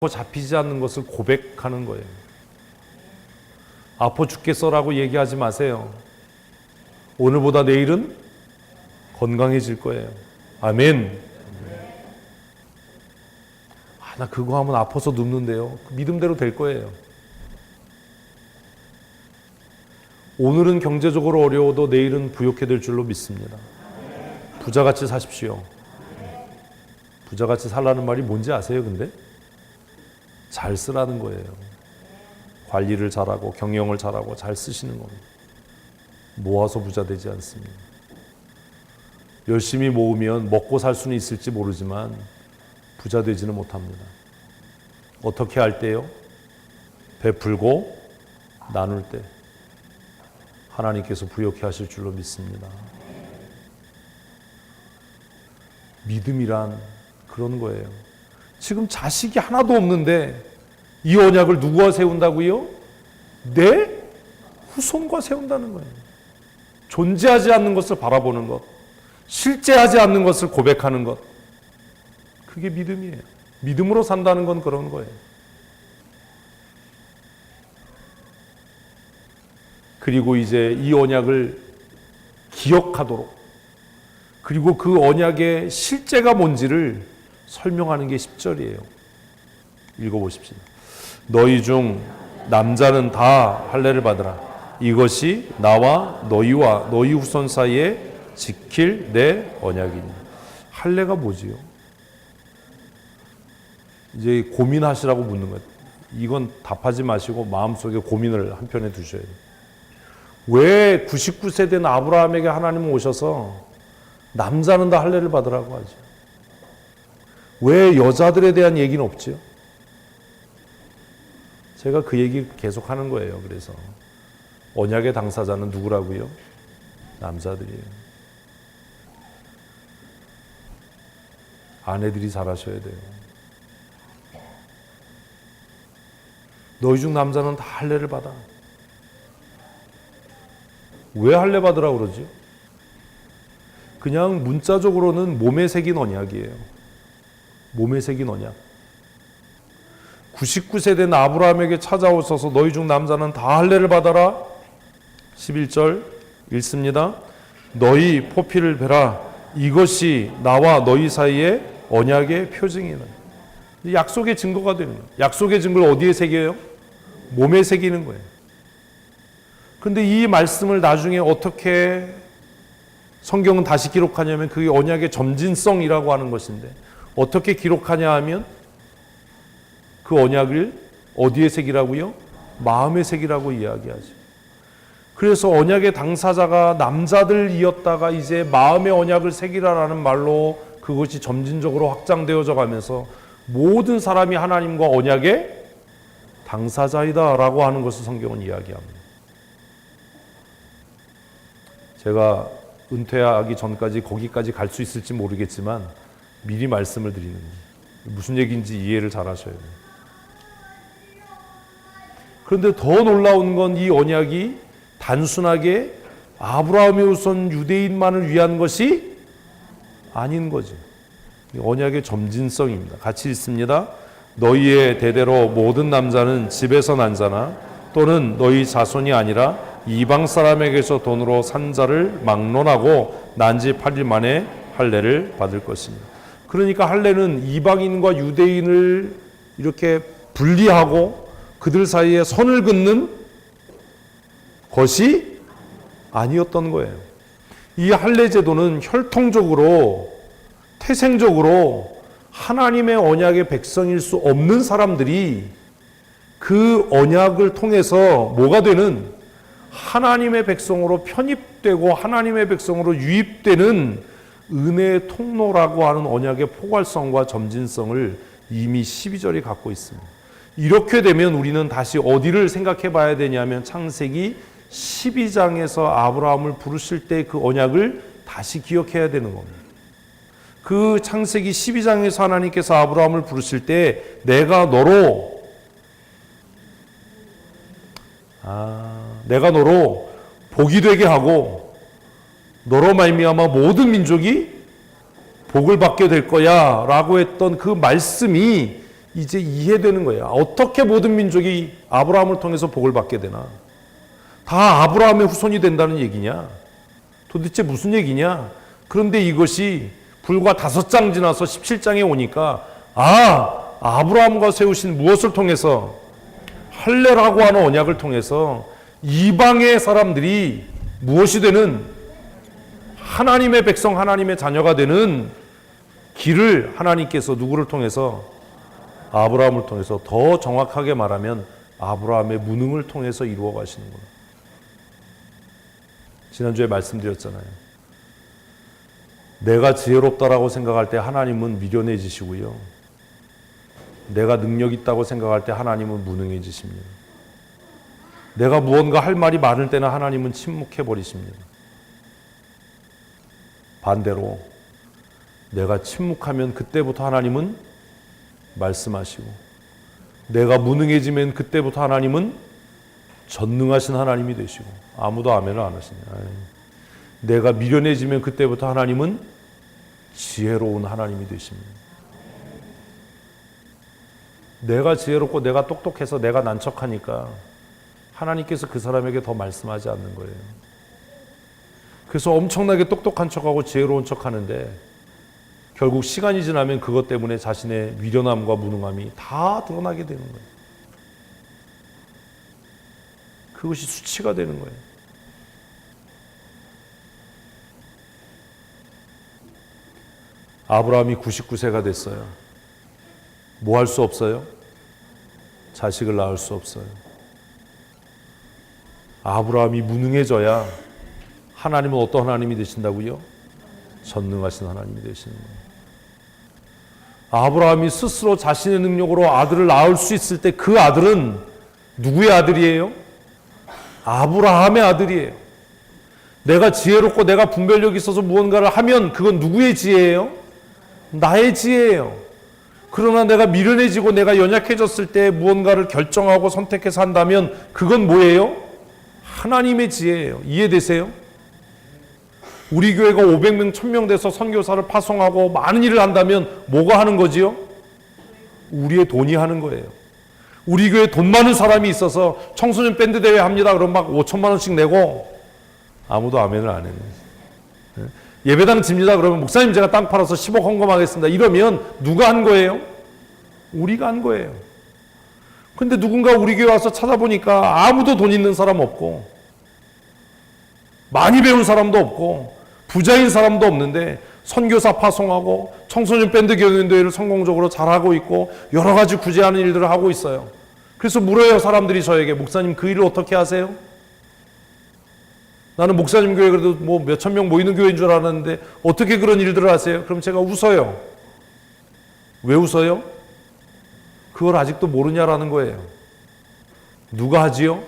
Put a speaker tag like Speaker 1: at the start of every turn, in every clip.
Speaker 1: 잡히지 않는 것을 고백하는 거예요. 아파 죽겠어라고 얘기하지 마세요. 오늘보다 내일은 건강해질 거예요. 아멘. 나 그거 하면 아파서 눕는데요. 믿음대로 될 거예요. 오늘은 경제적으로 어려워도 내일은 부욕해 될 줄로 믿습니다. 부자같이 사십시오. 부자같이 살라는 말이 뭔지 아세요? 근데 잘 쓰라는 거예요. 관리를 잘하고 경영을 잘하고 잘 쓰시는 겁니다. 모아서 부자 되지 않습니다. 열심히 모으면 먹고 살 수는 있을지 모르지만 부자 되지는 못합니다. 어떻게 할 때요? 베풀고 나눌 때 하나님께서 부욕해 하실 줄로 믿습니다. 믿음이란 그런 거예요. 지금 자식이 하나도 없는데 이 언약을 누구와 세운다고요? 내 후손과 세운다는 거예요. 존재하지 않는 것을 바라보는 것, 실제하지 않는 것을 고백하는 것, 그게 믿음이에요. 믿음으로 산다는 건 그런 거예요. 그리고 이제 이 언약을 기억하도록, 그리고 그 언약의 실제가 뭔지를 설명하는 게 10절이에요. 읽어보십시오. 너희 중 남자는 다 할례를 받으라. 이것이 나와 너희와 너희 후손 사이에 지킬 내 언약이니. 할례가 뭐지요? 이제 고민하시라고 묻는 거예요. 이건 답하지 마시고 마음속에 고민을 한편에 두셔야 돼요. 왜 99세 된 아브라함에게 하나님은 오셔서 남자는 다 할례를 받으라고 하죠? 왜 여자들에 대한 얘기는 없죠? 제가 그 얘기 계속 하는 거예요. 그래서 언약의 당사자는 누구라고요? 남자들이에요. 아내들이 잘하셔야 돼요. 너희 중 남자는 다 할례를 받아. 왜 할례 받으라고 그러지? 그냥 문자적으로는 몸에 새긴 언약이에요. 몸에 새긴 언약. 99세 된 아브라함에게 찾아오셔서 너희 중 남자는 다 할례를 받아라. 11절 읽습니다. 너희 포피를 베라. 이것이 나와 너희 사이의 언약의 표징이다. 약속의 증거가 되는 거예요. 약속의 증거를 어디에 새겨요? 몸에 새기는 거예요. 그런데 이 말씀을 나중에 어떻게 성경은 다시 기록하냐면 그게 언약의 점진성이라고 하는 것인데 어떻게 기록하냐 하면 그 언약을 어디에 새기라고요? 마음에 새기라고 이야기하죠. 그래서 언약의 당사자가 남자들이었다가 이제 마음의 언약을 새기라라는 말로 그것이 점진적으로 확장되어져 가면서 모든 사람이 하나님과 언약의 당사자이다라고 하는 것을 성경은 이야기합니다. 제가 은퇴하기 전까지 거기까지 갈 수 있을지 모르겠지만 미리 말씀을 드리는 거예요. 무슨 얘기인지 이해를 잘 하셔야 돼요. 그런데 더 놀라운 건 이 언약이 단순하게 아브라함의 후손 유대인만을 위한 것이 아닌 거죠. 언약의 점진성입니다. 같이 읽습니다. 너희의 대대로 모든 남자는 집에서 난 자나 또는 너희 자손이 아니라 이방 사람에게서 돈으로 산 자를 막론하고 난 지 8일 만에 할례를 받을 것입니다. 그러니까 할례는 이방인과 유대인을 이렇게 분리하고 그들 사이에 선을 긋는 것이 아니었던 거예요. 이 할례 제도는 혈통적으로 태생적으로 하나님의 언약의 백성일 수 없는 사람들이 그 언약을 통해서 뭐가 되는 하나님의 백성으로 편입되고 하나님의 백성으로 유입되는 은혜의 통로라고 하는 언약의 포괄성과 점진성을 이미 12절이 갖고 있습니다. 이렇게 되면 우리는 다시 어디를 생각해 봐야 되냐면 창세기 12장에서 아브라함을 부르실 때 그 언약을 다시 기억해야 되는 겁니다. 그 창세기 12장에서 하나님께서 아브라함을 부르실 때 내가 너로 복이 되게 하고 너로 말미암아 모든 민족이 복을 받게 될 거야 라고 했던 그 말씀이 이제 이해되는 거예요. 어떻게 모든 민족이 아브라함을 통해서 복을 받게 되나? 다 아브라함의 후손이 된다는 얘기냐? 도대체 무슨 얘기냐? 그런데 이것이 불과 5장 지나서 17장에 오니까 아브라함과 세우신 무엇을 통해서? 할례라고 하는 언약을 통해서 이방의 사람들이 무엇이 되는? 하나님의 백성, 하나님의 자녀가 되는 길을 하나님께서 누구를 통해서? 아브라함을 통해서, 더 정확하게 말하면 아브라함의 무능을 통해서 이루어 가시는구나. 지난주에 말씀드렸잖아요. 내가 지혜롭다라고 생각할 때 하나님은 미련해지시고요. 내가 능력 있다고 생각할 때 하나님은 무능해지십니다. 내가 무언가 할 말이 많을 때는 하나님은 침묵해버리십니다. 반대로 내가 침묵하면 그때부터 하나님은 말씀하시고, 내가 무능해지면 그때부터 하나님은 전능하신 하나님이 되시고. 아무도 아멘을 안 하시네. 내가 미련해지면 그때부터 하나님은 지혜로운 하나님이 되십니다. 내가 지혜롭고 내가 똑똑해서 내가 난척하니까 하나님께서 그 사람에게 더 말씀하지 않는 거예요. 그래서 엄청나게 똑똑한 척하고 지혜로운 척하는데 결국 시간이 지나면 그것 때문에 자신의 미련함과 무능함이 다 드러나게 되는 거예요. 그것이 수치가 되는 거예요. 아브라함이 99세가 됐어요. 뭐 할 수 없어요? 자식을 낳을 수 없어요. 아브라함이 무능해져야 하나님은 어떤 하나님이 되신다고요? 전능하신 하나님이 되시는 거예요. 아브라함이 스스로 자신의 능력으로 아들을 낳을 수 있을 때 그 아들은 누구의 아들이에요? 아브라함의 아들이에요. 내가 지혜롭고 내가 분별력이 있어서 무언가를 하면 그건 누구의 지혜예요? 나의 지혜예요. 그러나 내가 미련해지고 내가 연약해졌을 때 무언가를 결정하고 선택해서 한다면 그건 뭐예요? 하나님의 지혜예요. 이해되세요? 우리 교회가 500명, 1000명 돼서 선교사를 파송하고 많은 일을 한다면 뭐가 하는 거지요? 우리의 돈이 하는 거예요. 우리 교회에 돈 많은 사람이 있어서 청소년 밴드 대회 합니다. 그럼 막 5천만 원씩 내고 아무도 아멘을 안 해요. 예배당 집니다. 그러면 목사님 제가 땅 팔아서 10억 헌금하겠습니다. 이러면 누가 한 거예요? 우리가 한 거예요. 근데 누군가 우리 교회 와서 찾아보니까 아무도 돈 있는 사람 없고 많이 배운 사람도 없고 부자인 사람도 없는데 선교사 파송하고 청소년 밴드 경연대회를 성공적으로 잘하고 있고 여러 가지 구제하는 일들을 하고 있어요. 그래서 물어요. 사람들이 저에게, 목사님 그 일을 어떻게 하세요? 나는 목사님 교회 그래도 뭐 몇천 명 모이는 교회인 줄 알았는데 어떻게 그런 일들을 하세요? 그럼 제가 웃어요. 왜 웃어요? 그걸 아직도 모르냐라는 거예요. 누가 하지요?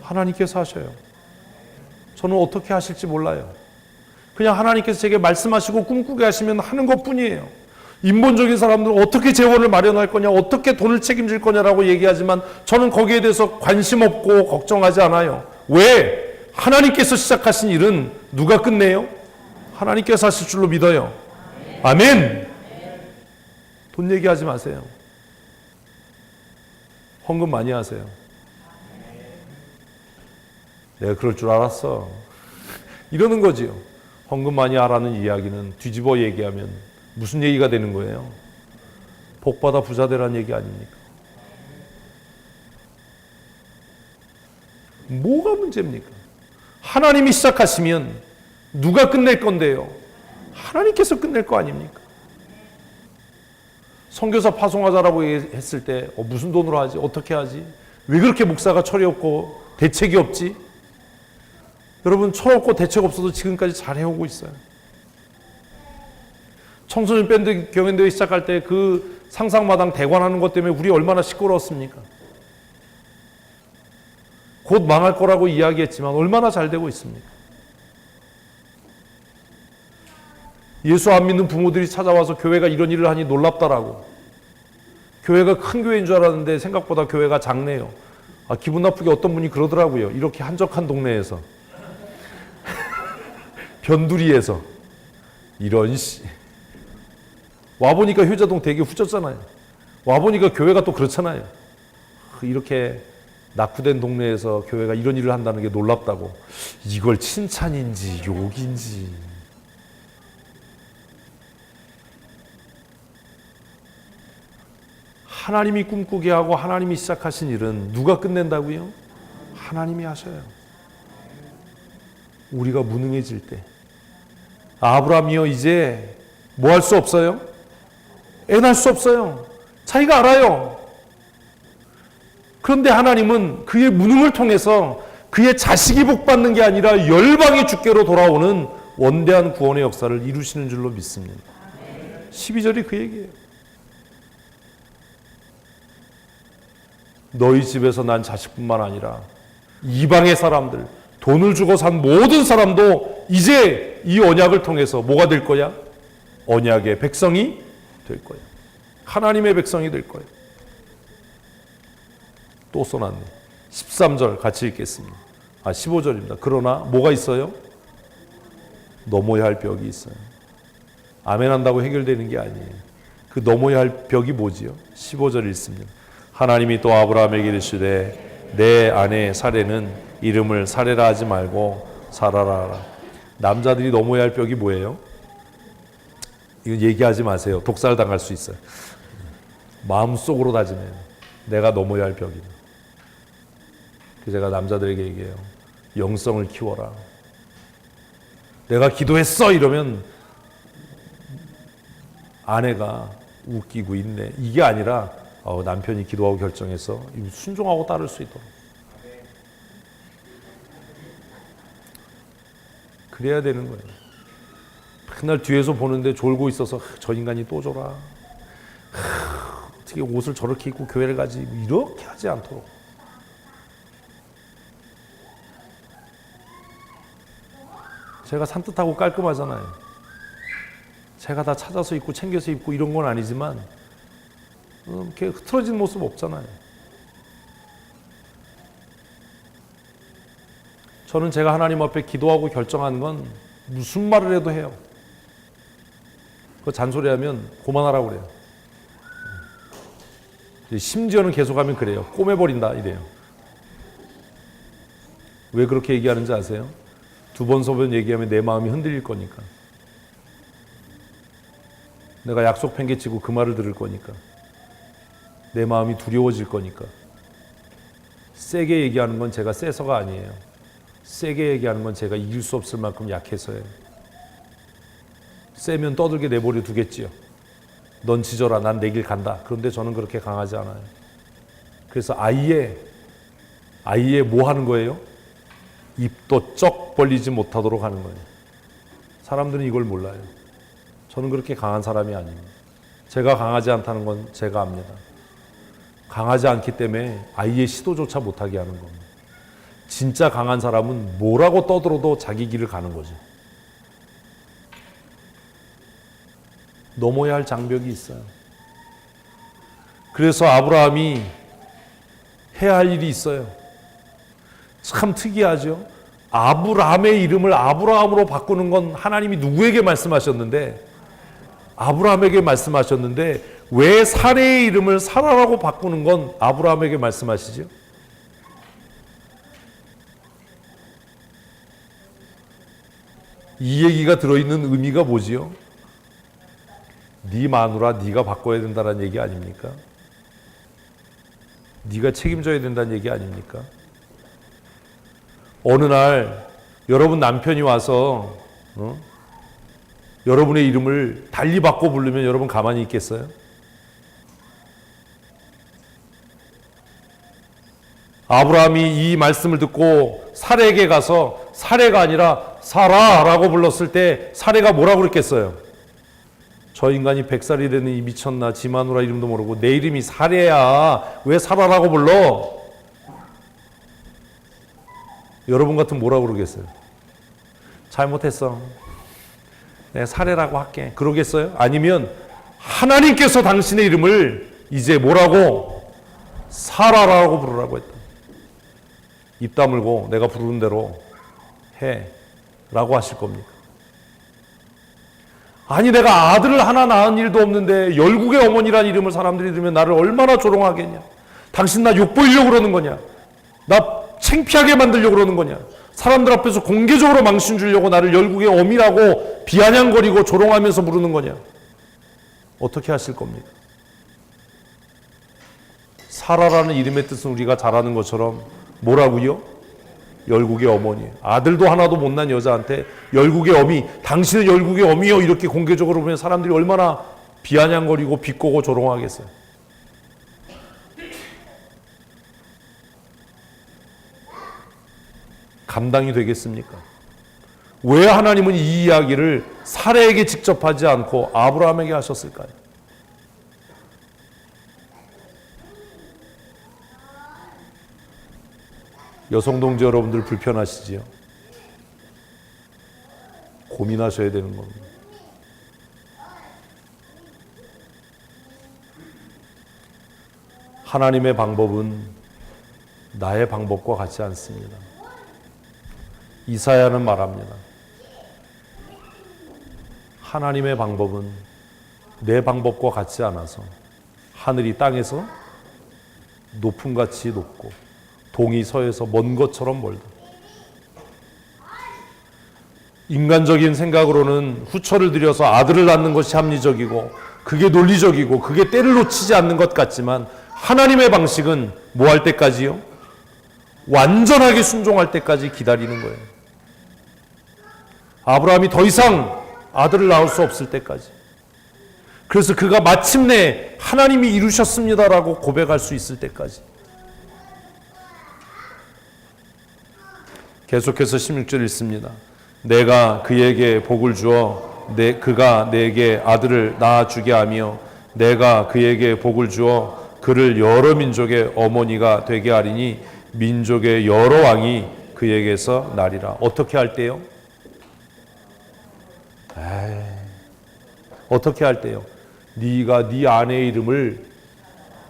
Speaker 1: 하나님께서 하셔요. 저는 어떻게 하실지 몰라요. 그냥 하나님께서 제게 말씀하시고 꿈꾸게 하시면 하는 것뿐이에요. 인본적인 사람들은 어떻게 재원을 마련할 거냐, 어떻게 돈을 책임질 거냐라고 얘기하지만 저는 거기에 대해서 관심 없고 걱정하지 않아요. 왜? 하나님께서 시작하신 일은 누가 끝내요? 하나님께서 하실 줄로 믿어요. 아멘. 돈 얘기하지 마세요. 헌금 많이 하세요. 내가 그럴 줄 알았어. 이러는 거지요. 헌금 많이 하라는 이야기는 뒤집어 얘기하면 무슨 얘기가 되는 거예요? 복받아 부자 되라는 얘기 아닙니까? 뭐가 문제입니까? 하나님이 시작하시면 누가 끝낼 건데요? 하나님께서 끝낼 거 아닙니까? 선교사 파송하자라고 했을 때 무슨 돈으로 하지? 어떻게 하지? 왜 그렇게 목사가 철이 없고 대책이 없지? 여러분, 철 없고 대책 없어도 지금까지 잘 해오고 있어요. 청소년 밴드 경연대회 시작할 때 그 상상마당 대관하는 것 때문에 우리 얼마나 시끄러웠습니까? 곧 망할 거라고 이야기했지만 얼마나 잘 되고 있습니까? 예수 안 믿는 부모들이 찾아와서 교회가 이런 일을 하니 놀랍다라고. 교회가 큰 교회인 줄 알았는데 생각보다 교회가 작네요. 기분 나쁘게 어떤 분이 그러더라고요. 이렇게 한적한 동네에서 변두리에서 이런 와보니까 효자동 되게 후졌잖아요. 와보니까 교회가 또 그렇잖아요. 이렇게 낙후된 동네에서 교회가 이런 일을 한다는 게 놀랍다고. 이걸 칭찬인지 욕인지. 하나님이 꿈꾸게 하고 하나님이 시작하신 일은 누가 끝낸다고요? 하나님이 하셔요. 우리가 무능해질 때. 아브라함이요, 이제 뭐 할 수 없어요? 애 낳을 수 없어요. 자기가 알아요. 그런데 하나님은 그의 무능을 통해서 그의 자식이 복받는 게 아니라 열방의 주께로 돌아오는 원대한 구원의 역사를 이루시는 줄로 믿습니다. 12절이 그 얘기예요. 너희 집에서 난 자식뿐만 아니라 이방의 사람들, 돈을 주고 산 모든 사람도 이제 이 언약을 통해서 뭐가 될 거야? 언약의 백성이 될 거야. 하나님의 백성이 될 거야. 또 써놨네. 13절 같이 읽겠습니다. 15절입니다. 그러나 뭐가 있어요? 넘어야 할 벽이 있어요. 아멘 한다고 해결되는 게 아니에요. 그 넘어야 할 벽이 뭐지요? 15절 읽습니다. 하나님이 또 아브라함에게 이르시되 내 아내 사레는 이름을 사레라 하지 말고 사라라 하라. 남자들이 넘어야 할 벽이 뭐예요? 이거 얘기하지 마세요. 독살당할 수 있어요. 마음속으로 다짐해요. 내가 넘어야 할 벽이다. 그래서 제가 남자들에게 얘기해요. 영성을 키워라. 내가 기도했어 이러면 아내가 웃기고 있네. 이게 아니라 남편이 기도하고 결정해서 순종하고 따를 수 있도록. 그래야 되는 거예요. 그날 뒤에서 보는데 졸고 있어서 저 인간이 또 졸아. 어떻게 옷을 저렇게 입고 교회를 가지. 이렇게 하지 않도록. 제가 산뜻하고 깔끔하잖아요. 제가 다 찾아서 입고 챙겨서 입고 이런 건 아니지만 이렇게 흐트러진 모습 없잖아요. 저는 제가 하나님 앞에 기도하고 결정한 건 무슨 말을 해도 해요. 그 잔소리하면 그만하라고 그래요. 심지어는 계속하면 그래요. 꼬매버린다 이래요. 왜 그렇게 얘기하는지 아세요? 2번, 3번 얘기하면 내 마음이 흔들릴 거니까. 내가 약속 팽개치고 그 말을 들을 거니까. 내 마음이 두려워질 거니까. 세게 얘기하는 건 제가 세서가 아니에요. 세게 얘기하는 건 제가 이길 수 없을 만큼 약해서예요. 세면 떠들게 내버려 두겠지요. 넌 지져라, 난 내 길 간다. 그런데 저는 그렇게 강하지 않아요. 그래서 아예 뭐 하는 거예요? 입도 쩍 벌리지 못하도록 하는 거예요. 사람들은 이걸 몰라요. 저는 그렇게 강한 사람이 아닙니다. 제가 강하지 않다는 건 제가 압니다. 강하지 않기 때문에 아예 시도조차 못하게 하는 겁니다. 진짜 강한 사람은 뭐라고 떠들어도 자기 길을 가는 거죠. 넘어야 할 장벽이 있어요. 그래서 아브라함이 해야 할 일이 있어요. 참 특이하죠. 아브라함의 이름을 아브라함으로 바꾸는 건 하나님이 누구에게 말씀하셨는데, 아브라함에게 말씀하셨는데 왜 사레의 이름을 사라라고 바꾸는 건 아브라함에게 말씀하시죠? 이 얘기가 들어있는 의미가 뭐지요? 네 마누라 네가 바꿔야 된다는 얘기 아닙니까? 네가 책임져야 된다는 얘기 아닙니까? 어느 날 여러분 남편이 와서 여러분의 이름을 달리 바꿔 부르면 여러분 가만히 있겠어요? 아브라함이 이 말씀을 듣고 사레에게 가서 사레가 아니라 사라라고 불렀을 때 사레가 뭐라고 그랬겠어요? 저 인간이 100살이 되는 이 미쳤나, 지 마누라 이름도 모르고 내 이름이 사레야 왜 사라라고 불러? 여러분 같으면 뭐라고 그러겠어요? 잘못했어, 내가 사레라고 할게, 그러겠어요? 아니면 하나님께서 당신의 이름을 이제 뭐라고? 사라라고 부르라고 했다. 입 다물고 내가 부르는 대로 해 라고 하실 겁니까? 아니 내가 아들을 하나 낳은 일도 없는데 열국의 어머니란 이름을 사람들이 들으면 나를 얼마나 조롱하겠냐. 당신 나 욕보이려고 그러는 거냐. 나 창피하게 만들려고 그러는 거냐. 사람들 앞에서 공개적으로 망신 주려고 나를 열국의 어미라고 비아냥거리고 조롱하면서 부르는 거냐. 어떻게 하실 겁니까? 사라라는 이름의 뜻은 우리가 잘 아는 것처럼 뭐라고요? 열국의 어머니. 아들도 하나도 못난 여자한테 열국의 어미, 당신은 열국의 어미요 이렇게 공개적으로 보면 사람들이 얼마나 비아냥거리고 비꼬고 조롱하겠어요. 감당이 되겠습니까? 왜 하나님은 이 이야기를 사라에게 직접 하지 않고 아브라함에게 하셨을까요? 여성 동지 여러분들 불편하시지요? 고민하셔야 되는 겁니다. 하나님의 방법은 나의 방법과 같지 않습니다. 이사야는 말합니다. 하나님의 방법은 내 방법과 같지 않아서 하늘이 땅에서 높음같이 높고 동이 서에서 먼 것처럼 멀다. 인간적인 생각으로는 후처를 들여서 아들을 낳는 것이 합리적이고 그게 논리적이고 그게 때를 놓치지 않는 것 같지만 하나님의 방식은 뭐 할 때까지요? 완전하게 순종할 때까지 기다리는 거예요. 아브라함이 더 이상 아들을 낳을 수 없을 때까지. 그래서 그가 마침내 하나님이 이루셨습니다라고 고백할 수 있을 때까지. 계속해서 16절 읽습니다. 내가 그에게 복을 주어 그가 내게 아들을 낳아주게 하며 내가 그에게 복을 주어 그를 여러 민족의 어머니가 되게 하리니 민족의 여러 왕이 그에게서 나리라. 어떻게 할 때요? 어떻게 할 때요? 네가 네 아내의 이름을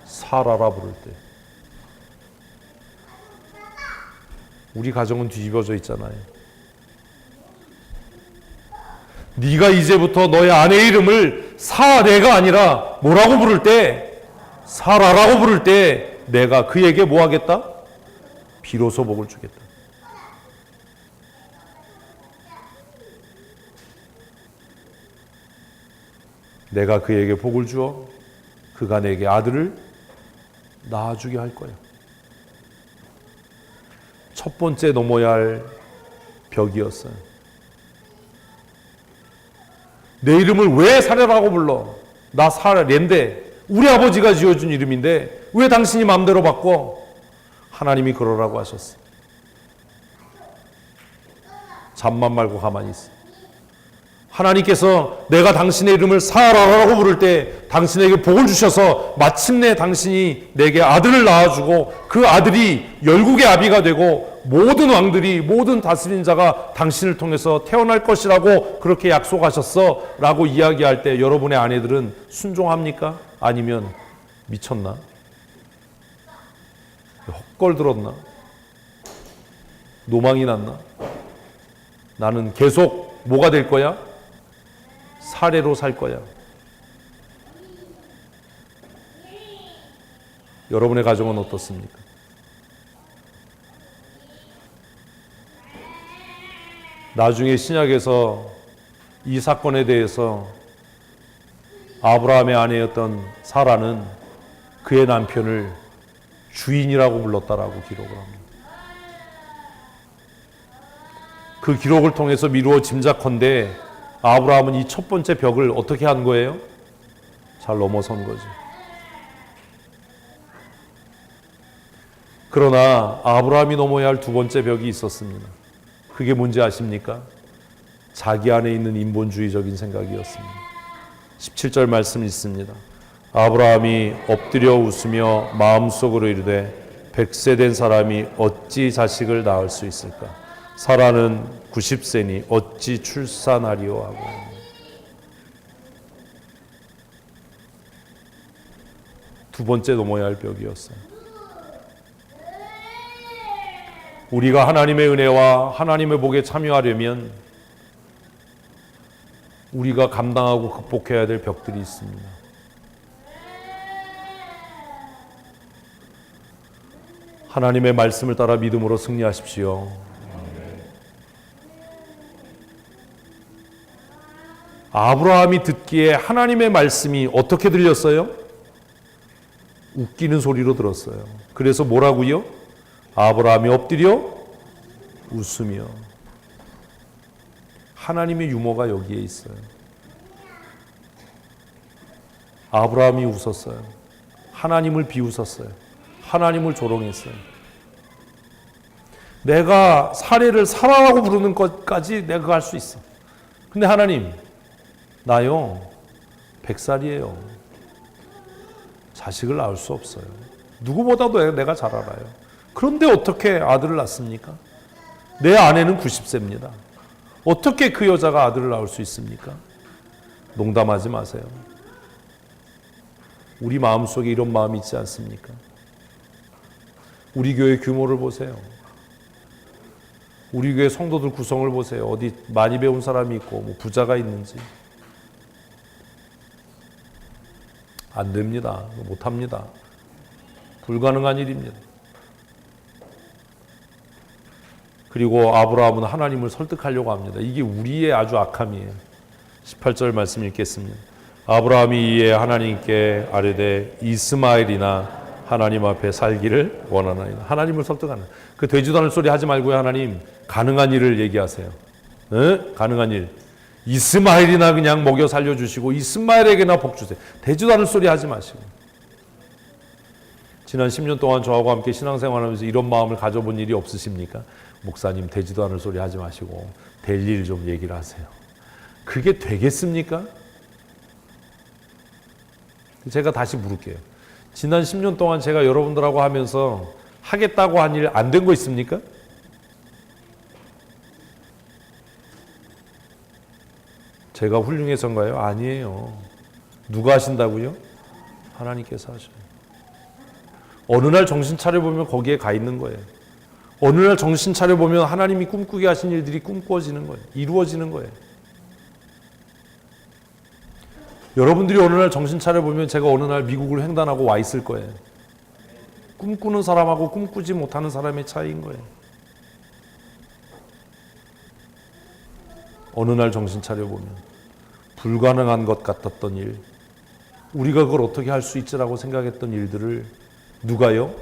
Speaker 1: 사라라 부를 때. 우리 가정은 뒤집어져 있잖아요. 네가 이제부터 너의 아내의 이름을 사라가 아니라 뭐라고 부를 때? 사라라고 부를 때 내가 그에게 뭐 하겠다? 비로소 복을 주겠다. 내가 그에게 복을 주어 그가 내게 아들을 낳아주게 할 거야. 첫 번째 넘어야 할 벽이었어요. 내 이름을 왜 사라라고 불러? 나 사라랜데 우리 아버지가 지어준 이름인데 왜 당신이 마음대로 바꿔? 하나님이 그러라고 하셨어. 잠만 말고 가만히 있어. 하나님께서 내가 당신의 이름을 사라라고 부를 때 당신에게 복을 주셔서 마침내 당신이 내게 아들을 낳아주고 그 아들이 열국의 아비가 되고 모든 왕들이 모든 다스린 자가 당신을 통해서 태어날 것이라고 그렇게 약속하셨어 라고 이야기할 때 여러분의 아내들은 순종합니까? 아니면 미쳤나? 헛걸 들었나? 노망이 났나? 나는 계속 뭐가 될 거야? 사례로 살 거야. 여러분의 가정은 어떻습니까? 나중에 신약에서 이 사건에 대해서 아브라함의 아내였던 사라는 그의 남편을 주인이라고 불렀다라고 기록을 합니다. 그 기록을 통해서 미루어 짐작컨대 아브라함은 이 첫 번째 벽을 어떻게 한 거예요? 잘 넘어선 거죠. 그러나 아브라함이 넘어야 할 두 번째 벽이 있었습니다. 그게 뭔지 아십니까? 자기 안에 있는 인본주의적인 생각이었습니다. 17절 말씀 있습니다. 아브라함이 엎드려 웃으며 마음속으로 이르되 100세 된 사람이 어찌 자식을 낳을 수 있을까? 사라는 90세니 어찌 출산하리요 하고. 두 번째 넘어야 할 벽이었어요. 우리가 하나님의 은혜와 하나님의 복에 참여하려면 우리가 감당하고 극복해야 될 벽들이 있습니다. 하나님의 말씀을 따라 믿음으로 승리하십시오. 아브라함이 듣기에 하나님의 말씀이 어떻게 들렸어요? 웃기는 소리로 들었어요. 그래서 뭐라고요? 아브라함이 엎드려 웃으며. 하나님의 유머가 여기에 있어요. 아브라함이 웃었어요. 하나님을 비웃었어요. 하나님을 조롱했어요. 내가 사례를 사라라고 부르는 것까지 내가 할 수 있어. 근데 하나님, 나요 100살이에요. 자식을 낳을 수 없어요. 누구보다도 내가 잘 알아요. 그런데 어떻게 아들을 낳습니까? 내 아내는 90세입니다. 어떻게 그 여자가 아들을 낳을 수 있습니까? 농담하지 마세요. 우리 마음속에 이런 마음이 있지 않습니까? 우리 교회 규모를 보세요. 우리 교회 성도들 구성을 보세요. 어디 많이 배운 사람이 있고 뭐 부자가 있는지. 안 됩니다. 못합니다. 불가능한 일입니다. 그리고 아브라함은 하나님을 설득하려고 합니다. 이게 우리의 아주 악함이에요. 18절 말씀 읽겠습니다. 아브라함이 이에 하나님께 아뢰되 이스마엘이나 하나님 앞에 살기를 원하나이다. 하나님을 설득하는. 그 되지도 않을 소리 하지 말고요. 하나님, 가능한 일을 얘기하세요. 에? 가능한 일. 이스마엘이나 그냥 먹여 살려주시고 이스마엘에게나 복 주세요. 되지도 않을 소리 하지 마시고. 지난 10년 동안 저하고 함께 신앙생활하면서 이런 마음을 가져본 일이 없으십니까? 목사님, 되지도 않을 소리 하지 마시고 될 일 좀 얘기를 하세요. 그게 되겠습니까? 제가 다시 물을게요. 지난 10년 동안 제가 여러분들하고 하면서 하겠다고 한 일 안 된 거 있습니까? 제가 훌륭해서인가요? 아니에요. 누가 하신다고요? 하나님께서 하셔요. 어느 날 정신 차려보면 거기에 가 있는 거예요. 어느 날 정신 차려보면 하나님이 꿈꾸게 하신 일들이 꿈꿔지는 거예요. 이루어지는 거예요. 여러분들이 어느 날 정신 차려보면 제가 어느 날 미국을 횡단하고 와 있을 거예요. 꿈꾸는 사람하고 꿈꾸지 못하는 사람의 차이인 거예요. 어느 날 정신 차려보면 불가능한 것 같았던 일, 우리가 그걸 어떻게 할 수 있지라고 생각했던 일들을 누가요?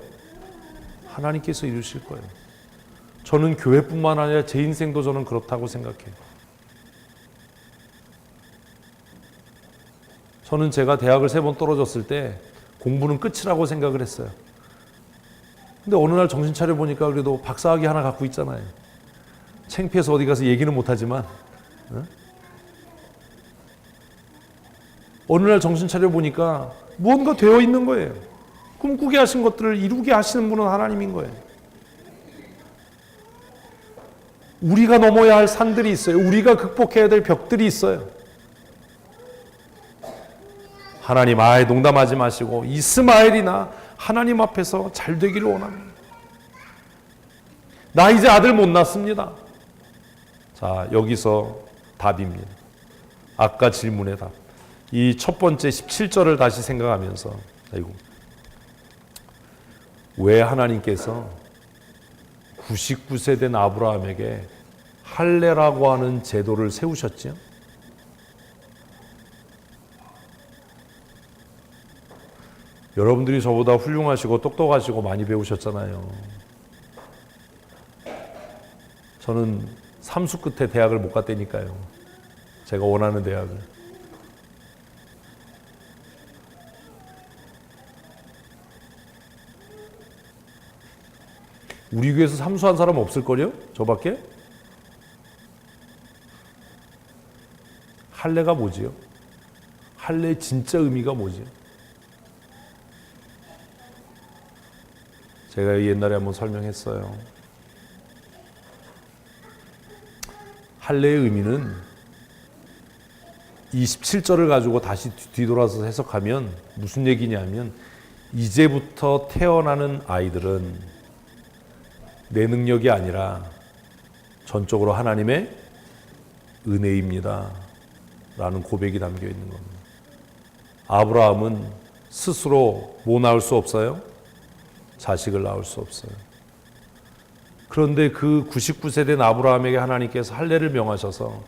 Speaker 1: 하나님께서 이루실 거예요. 저는 교회뿐만 아니라 제 인생도 저는 그렇다고 생각해요. 저는 제가 대학을 3번 떨어졌을 때 공부는 끝이라고 생각을 했어요. 근데 어느 날 정신 차려보니까 그래도 박사학위 하나 갖고 있잖아요. 창피해서 어디 가서 얘기는 못하지만 어느 날 정신 차려보니까 무언가 되어 있는 거예요. 꿈꾸게 하신 것들을 이루게 하시는 분은 하나님인 거예요. 우리가 넘어야 할 산들이 있어요. 우리가 극복해야 될 벽들이 있어요. 하나님, 농담하지 마시고 이스마엘이나 하나님 앞에서 잘 되기를 원합니다. 나 이제 아들 못 낳습니다. 자, 여기서 답입니다. 아까 질문의 답. 이 첫 번째 17절을 다시 생각하면서 왜 하나님께서 99세 된 아브라함에게 할례라고 하는 제도를 세우셨죠? 여러분들이 저보다 훌륭하시고 똑똑하시고 많이 배우셨잖아요. 저는 삼수 끝에 대학을 못 갔다니까요. 제가 원하는 대학을. 우리 교회에서 삼수한 사람 없을걸요? 저밖에? 할례가 뭐지요? 할례의 진짜 의미가 뭐지요? 제가 옛날에 한번 설명했어요. 할례의 의미는 27절을 가지고 다시 뒤돌아서 해석하면 무슨 얘기냐면 이제부터 태어나는 아이들은 내 능력이 아니라 전적으로 하나님의 은혜입니다. 라는 고백이 담겨 있는 겁니다. 아브라함은 스스로 뭐 낳을 수 없어요? 자식을 낳을 수 없어요. 그런데 그 99세 된 아브라함에게 하나님께서 할례를 명하셔서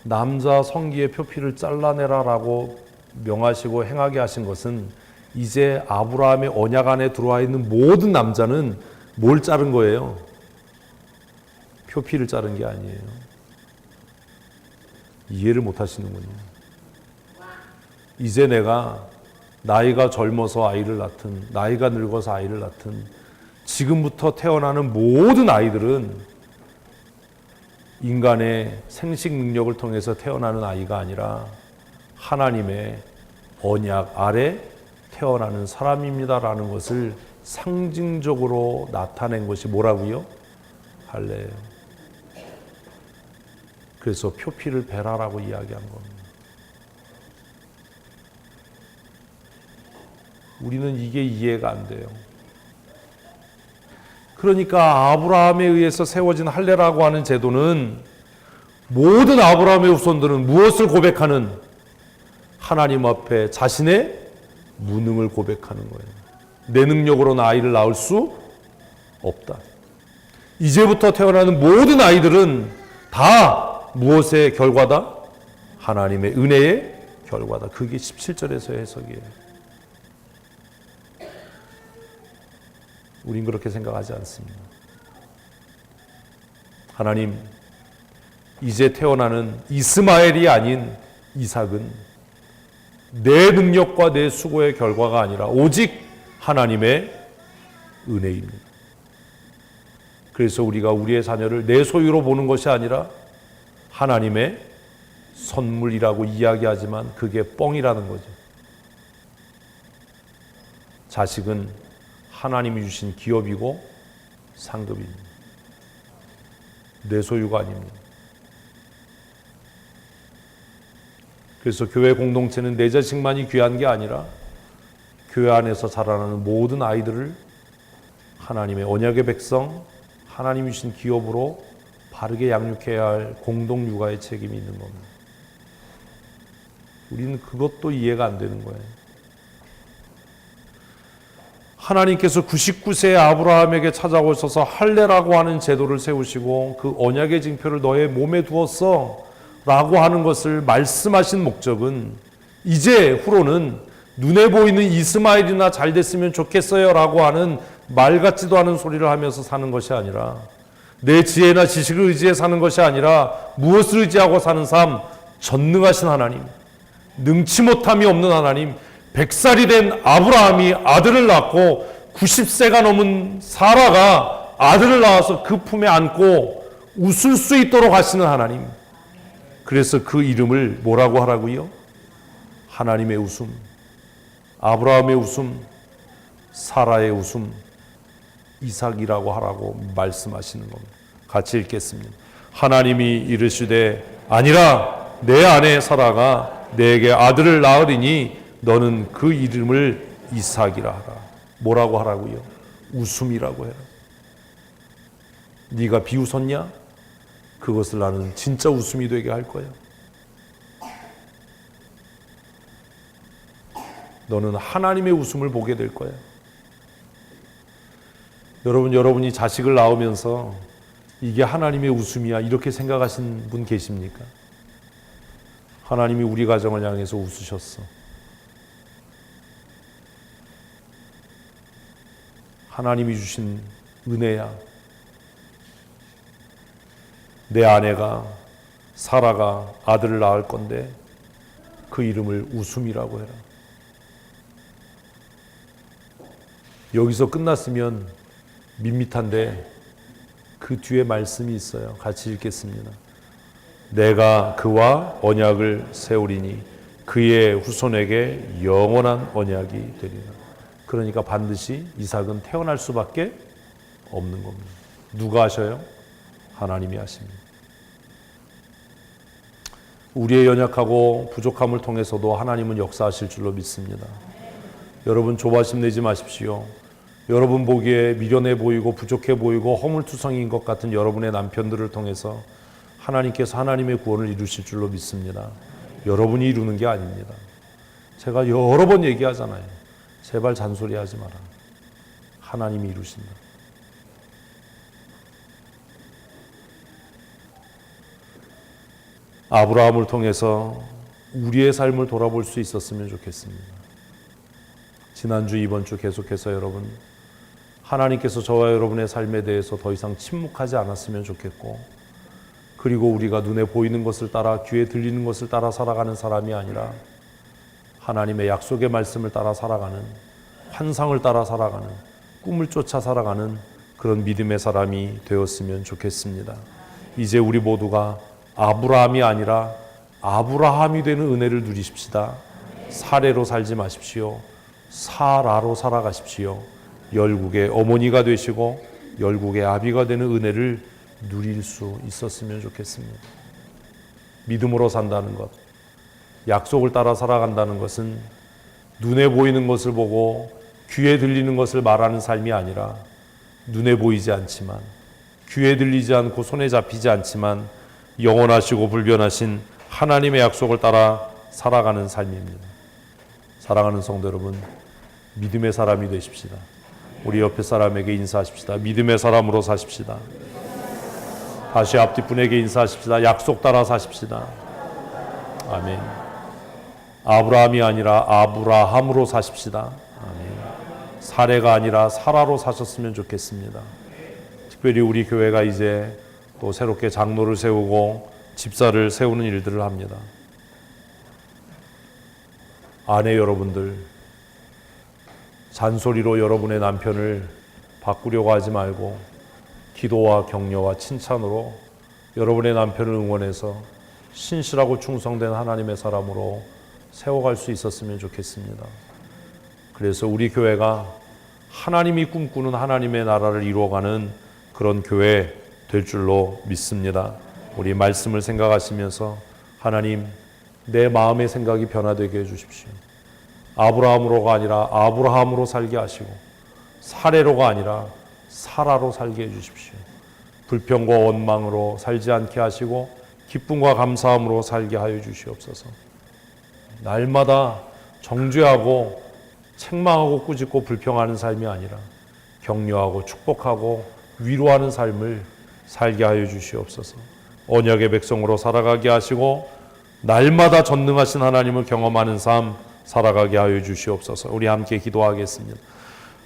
Speaker 1: 남자 성기의 표피를 잘라내라라고 명하시고 행하게 하신 것은 이제 아브라함의 언약 안에 들어와 있는 모든 남자는 뭘 자른 거예요? 표피를 자른 게 아니에요. 이해를 못 하시는군요. 이제 내가 나이가 젊어서 아이를 낳든 나이가 늙어서 아이를 낳든 지금부터 태어나는 모든 아이들은 인간의 생식 능력을 통해서 태어나는 아이가 아니라 하나님의 언약 아래 태어나는 사람입니다라는 것을 상징적으로 나타낸 것이 뭐라고요? 할례예요. 그래서 표피를 베라라고 이야기한 겁니다. 우리는 이게 이해가 안 돼요. 그러니까 아브라함에 의해서 세워진 할례라고 하는 제도는 모든 아브라함의 후손들은 무엇을 고백하는? 하나님 앞에 자신의 무능을 고백하는 거예요. 내 능력으로는 아이를 낳을 수 없다. 이제부터 태어나는 모든 아이들은 다 무엇의 결과다? 하나님의 은혜의 결과다. 그게 17절에서의 해석이에요. 우린 그렇게 생각하지 않습니다. 하나님, 이제 태어나는 이스마엘이 아닌 이삭은 내 능력과 내 수고의 결과가 아니라 오직 하나님의 은혜입니다. 그래서 우리가 우리의 자녀를 내 소유로 보는 것이 아니라 하나님의 선물이라고 이야기하지만 그게 뻥이라는 거죠. 자식은 하나님이 주신 기업이고 상급입니다. 내 소유가 아닙니다. 그래서 교회 공동체는 내 자식만이 귀한 게 아니라 교회 안에서 자라나는 모든 아이들을 하나님의 언약의 백성, 하나님이 주신 기업으로 바르게 양육해야 할 공동 육아의 책임이 있는 겁니다. 우리는 그것도 이해가 안 되는 거예요. 하나님께서 99세의 아브라함에게 찾아오셔서 할례라고 하는 제도를 세우시고 그 언약의 징표를 너의 몸에 두었어 라고 하는 것을 말씀하신 목적은 이제 후로는 눈에 보이는 이스마엘이나 잘 됐으면 좋겠어요 라고 하는 말 같지도 않은 소리를 하면서 사는 것이 아니라 내 지혜나 지식을 의지해 사는 것이 아니라 무엇을 의지하고 사는 삶? 전능하신 하나님, 능치 못함이 없는 하나님, 100살이 된 아브라함이 아들을 낳고 90세가 넘은 사라가 아들을 낳아서 그 품에 안고 웃을 수 있도록 하시는 하나님. 그래서 그 이름을 뭐라고 하라고요? 하나님의 웃음, 아브라함의 웃음, 사라의 웃음, 이삭이라고 하라고 말씀하시는 겁니다. 같이 읽겠습니다. 하나님이 이르시되 아니라 내 아내 사라가 내게 아들을 낳으리니 너는 그 이름을 이삭이라 하라. 뭐라고 하라고요? 웃음이라고 해라. 네가 비웃었냐? 그것을 나는 진짜 웃음이 되게 할 거야. 너는 하나님의 웃음을 보게 될 거야. 여러분이 자식을 낳으면서 이게 하나님의 웃음이야 이렇게 생각하신 분 계십니까? 하나님이 우리 가정을 향해서 웃으셨어. 하나님이 주신 은혜야. 내 아내가 사라가 아들을 낳을 건데 그 이름을 웃음이라고 해라. 여기서 끝났으면 밋밋한데 그 뒤에 말씀이 있어요. 같이 읽겠습니다. 내가 그와 언약을 세우리니 그의 후손에게 영원한 언약이 되리라. 그러니까 반드시 이삭은 태어날 수밖에 없는 겁니다. 누가 하셔요? 하나님이 하십니다. 우리의 연약하고 부족함을 통해서도 하나님은 역사하실 줄로 믿습니다. 여러분 조바심 내지 마십시오. 여러분 보기에 미련해 보이고 부족해 보이고 허물투성인 것 같은 여러분의 남편들을 통해서 하나님께서 하나님의 구원을 이루실 줄로 믿습니다. 여러분이 이루는 게 아닙니다. 제가 여러 번 얘기하잖아요. 제발 잔소리하지 마라. 하나님이 이루신다. 아브라함을 통해서 우리의 삶을 돌아볼 수 있었으면 좋겠습니다. 지난주 이번 주 계속해서 여러분, 하나님께서 저와 여러분의 삶에 대해서 더 이상 침묵하지 않았으면 좋겠고, 그리고 우리가 눈에 보이는 것을 따라, 귀에 들리는 것을 따라 살아가는 사람이 아니라 하나님의 약속의 말씀을 따라 살아가는, 환상을 따라 살아가는, 꿈을 쫓아 살아가는 그런 믿음의 사람이 되었으면 좋겠습니다. 이제 우리 모두가 아브라함이 아니라 아브라함이 되는 은혜를 누리십시다. 사례로 살지 마십시오. 사라로 살아가십시오. 열국의 어머니가 되시고 열국의 아비가 되는 은혜를 누릴 수 있었으면 좋겠습니다. 믿음으로 산다는 것, 약속을 따라 살아간다는 것은 눈에 보이는 것을 보고 귀에 들리는 것을 말하는 삶이 아니라, 눈에 보이지 않지만, 귀에 들리지 않고 손에 잡히지 않지만 영원하시고 불변하신 하나님의 약속을 따라 살아가는 삶입니다. 사랑하는 성도 여러분, 믿음의 사람이 되십시다. 우리 옆에 사람에게 인사하십시다. 믿음의 사람으로 사십시다. 다시 앞뒤 분에게 인사하십시다. 약속 따라 사십시다. 아멘. 아브라함이 아니라 아브라함으로 사십시다. 아멘. 사례가 아니라 사라로 사셨으면 좋겠습니다. 특별히 우리 교회가 이제 또 새롭게 장로를 세우고 집사를 세우는 일들을 합니다. 아내 여러분들, 잔소리로 여러분의 남편을 바꾸려고 하지 말고 기도와 격려와 칭찬으로 여러분의 남편을 응원해서 신실하고 충성된 하나님의 사람으로 세워갈 수 있었으면 좋겠습니다. 그래서 우리 교회가 하나님이 꿈꾸는 하나님의 나라를 이루어가는 그런 교회 될 줄로 믿습니다. 우리 말씀을 생각하시면서 하나님, 내 마음의 생각이 변화되게 해주십시오. 아브라함으로가 아니라 아브라함으로 살게 하시고, 사례로가 아니라 사라로 살게 해주십시오. 불평과 원망으로 살지 않게 하시고 기쁨과 감사함으로 살게 하여 주시옵소서. 날마다 정죄하고 책망하고 꾸짖고 불평하는 삶이 아니라 격려하고 축복하고 위로하는 삶을 살게 하여 주시옵소서. 언약의 백성으로 살아가게 하시고 날마다 전능하신 하나님을 경험하는 삶 살아가게 하여 주시옵소서. 우리 함께 기도하겠습니다.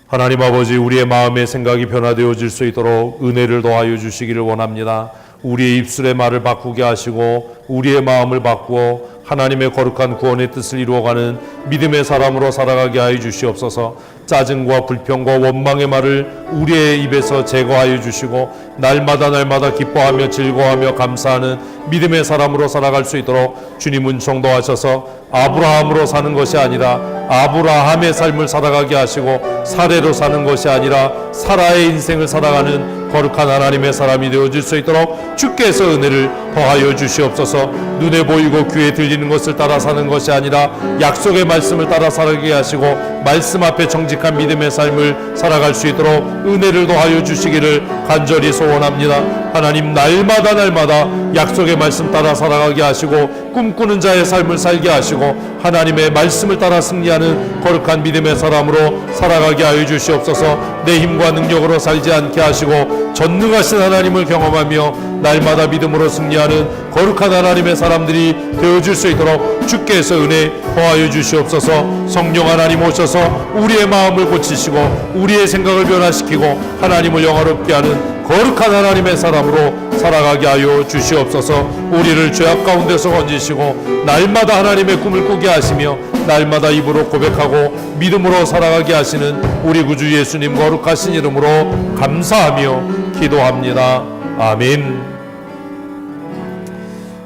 Speaker 1: 하나님 아버지, 우리의 마음의 생각이 변화되어질 수 있도록 은혜를 더하여 주시기를 원합니다. 우리의 입술의 말을 바꾸게 하시고 우리의 마음을 바꾸어 하나님의 거룩한 구원의 뜻을 이루어가는 믿음의 사람으로 살아가게 하여 주시옵소서. 짜증과 불평과 원망의 말을 우리의 입에서 제거하여 주시고 날마다 기뻐하며 즐거워하며 감사하는 믿음의 사람으로 살아갈 수 있도록 주님 은총도하셔서 아브라함으로 사는 것이 아니라 아브라함의 삶을 살아가게 하시고 사례로 사는 것이 아니라 사라의 인생을 살아가는 거룩한 하나님의 사람이 되어질 수 있도록 주께서 은혜를 더하여 주시옵소서. 눈에 보이고 귀에 들리는 것을 따라 사는 것이 아니라 약속의 말씀을 따라 살게 하시고 말씀 앞에 정직한 믿음의 삶을 살아갈 수 있도록 은혜를 더하여 주시기를 간절히 소원합니다. 하나님, 날마다 약속의 말씀 따라 살아가게 하시고 꿈꾸는 자의 삶을 살게 하시고 하나님의 말씀을 따라 승리하는 거룩한 믿음의 사람으로 살아가게 하여 주시옵소서. 내 힘과 능력으로 살지 않게 하시고 전능하신 하나님을 경험하며 날마다 믿음으로 승리하는 거룩한 하나님의 사람들이 되어줄 수 있도록 주께서 은혜 더하여 주시옵소서. 성령 하나님 오셔서 우리의 마음을 고치시고 우리의 생각을 변화시키고 하나님을 영화롭게 하는 거룩한 하나님의 사람으로 살아가게 하여 주시옵소서. 우리를 죄악 가운데서 건지시고 날마다 하나님의 꿈을 꾸게 하시며 날마다 입으로 고백하고 믿음으로 살아가게 하시는 우리 구주 예수님 거룩하신 이름으로 감사하며 기도합니다. 아멘.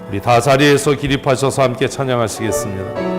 Speaker 1: 우리 다 자리에서 기립하셔서 함께 찬양하시겠습니다.
Speaker 2: 아멘.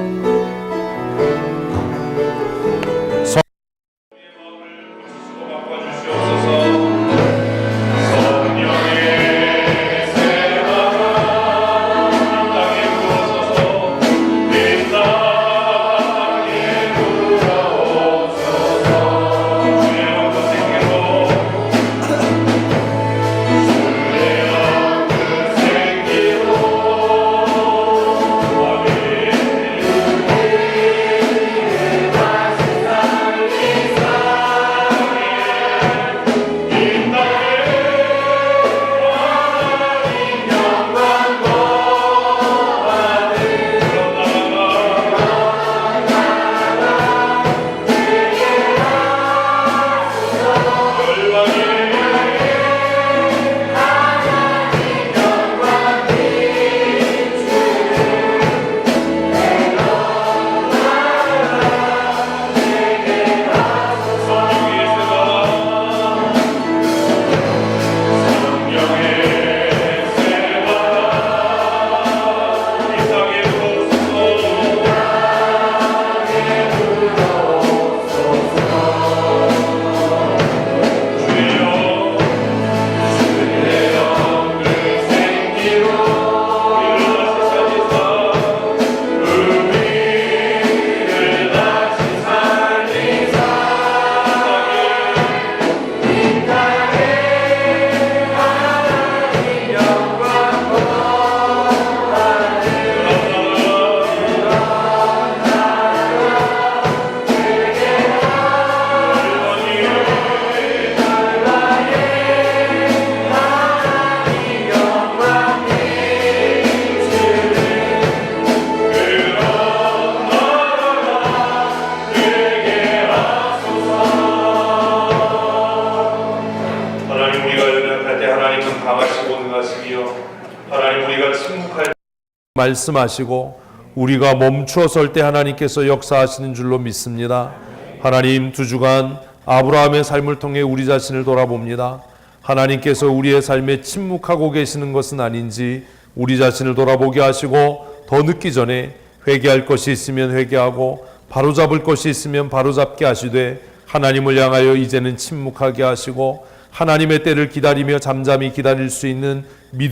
Speaker 1: 말씀하시고 우리가 멈추어 설 때 하나님께서 역사하시는 줄로 믿습니다. 하나님, 두 주간 아브라함의 삶을 통해 우리 자신을 돌아봅니다. 하나님께서 우리의 삶에 침묵하고 계시는 것은 아닌지 우리 자신을 돌아보게 하시고, 더 늦기 전에 회개할 것이 있으면 회개하고 바로잡을 것이 있으면 바로잡게 하시되, 하나님을 향하여 이제는 침묵하게 하시고 하나님의 때를 기다리며 잠잠히 기다릴 수 있는 믿음